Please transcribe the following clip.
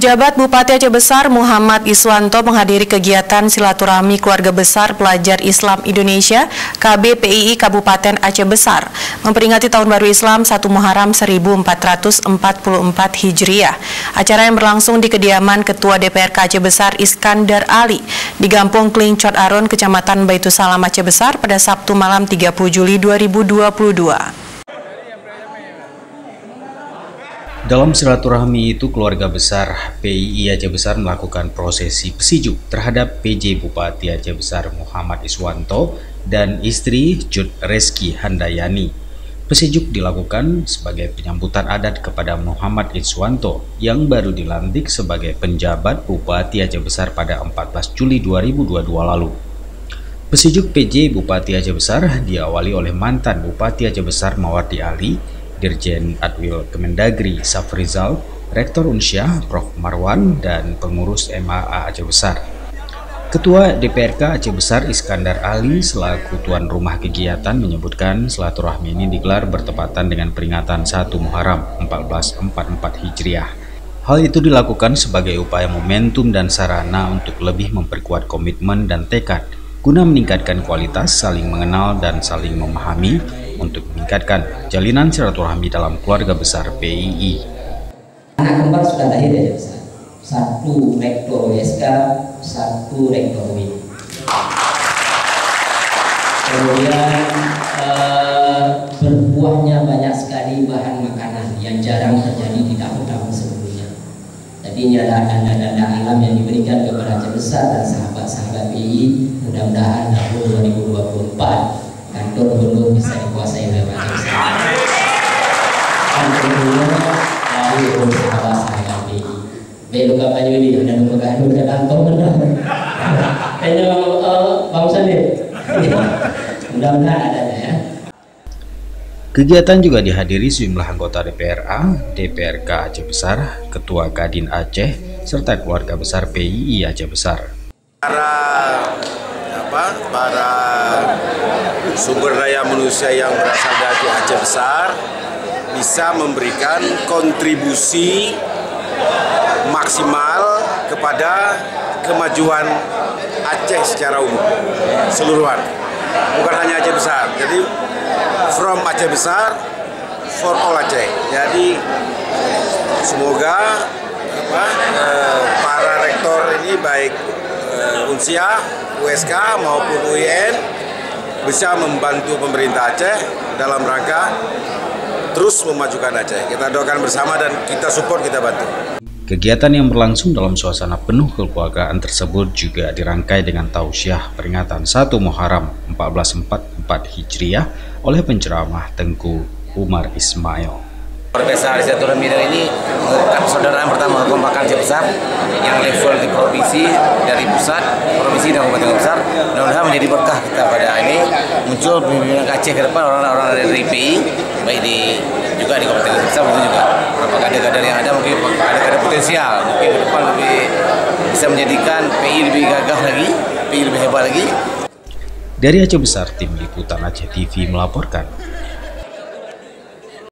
Pejabat Bupati Aceh Besar Muhammad Iswanto menghadiri kegiatan silaturahmi keluarga besar pelajar Islam Indonesia KBPII Kabupaten Aceh Besar memperingati Tahun Baru Islam 1 Muharram 1444 Hijriah. Acara yang berlangsung di kediaman Ketua DPRK Aceh Besar Iskandar Ali di Kampung Klingcot Aron, Kecamatan Baitussalam Aceh Besar pada Sabtu malam 30 Juli 2022. Dalam silaturahmi itu, keluarga besar PII Aceh Besar melakukan prosesi pesijuk terhadap PJ Bupati Aceh Besar Muhammad Iswanto dan istri Jud Reski Handayani. Pesijuk dilakukan sebagai penyambutan adat kepada Muhammad Iswanto yang baru dilantik sebagai penjabat Bupati Aceh Besar pada 14 Juli 2022 lalu. Pesijuk PJ Bupati Aceh Besar diawali oleh mantan Bupati Aceh Besar Mawardi Ali, Dirjen Adwil Kemendagri Safrizal, Rektor Unsyah Prof Marwan, dan pengurus MAA Aceh Besar. Ketua DPRK Aceh Besar Iskandar Ali selaku tuan rumah kegiatan menyebutkan silaturahmi ini digelar bertepatan dengan peringatan 1 Muharram 1444 Hijriah. Hal itu dilakukan sebagai upaya momentum dan sarana untuk lebih memperkuat komitmen dan tekad guna meningkatkan kualitas saling mengenal dan saling memahami untuk meningkatkan jalinan silaturahmi dalam keluarga besar PII. Anak kembar sudah lahir ya besar. Satu rektor WSK, satu rektor UIN. Kemudian berbuahnya banyak sekali bahan makanan yang jarang terjadi di tahun-tahun sebelumnya. Jadi ini adalah tanda-tanda alam yang diberikan kepada Aceh Besar dan sahabat-sahabat PII. Mudah-mudahan tahun 2024 kantor gubernur bisa dikuasai oleh Aceh Besar. Dan tentunya dari sahabat-sahabat PII. Belok apa ini ada pegangan udah kantor mana? Kayaknya bangsa deh. Mudah-mudahan ada ya. Kegiatan juga dihadiri sejumlah anggota DPRA, DPRK Aceh Besar, Ketua Kadin Aceh, serta keluarga besar PII Aceh Besar. Para sumber daya manusia yang berasal dari Aceh Besar bisa memberikan kontribusi maksimal kepada kemajuan Aceh secara umum, seluruhan, bukan hanya Aceh Besar. Jadi from Aceh Besar for all Aceh. Jadi semoga para rektor ini baik Unsyah, USK maupun UIN bisa membantu pemerintah Aceh dalam rangka terus memajukan Aceh. Kita doakan bersama dan kita support, kita bantu. Kegiatan yang berlangsung dalam suasana penuh kekeluargaan tersebut juga dirangkai dengan tausiah peringatan 1 Muharram 1444 Hijriah oleh penceramah Tengku Umar Ismail. Keluarga besar silaturahmi ini mengungkapkan persaudaraan pertama kekompakan Aceh Besar yang level di provinsi, dari pusat, provinsi dan kabupaten besar. Mudah-mudahan menjadi berkah kita pada ini, muncul pimpinan Aceh ke depan, orang-orang dari PI, baik juga di kabupaten besar, itu juga beberapa kader-kader yang ada, mungkin kader-kader potensial, mungkin ke depan lebih bisa menjadikan PI lebih gagah lagi, PI lebih hebat lagi. Dari Aceh Besar, tim liputan Aceh TV melaporkan.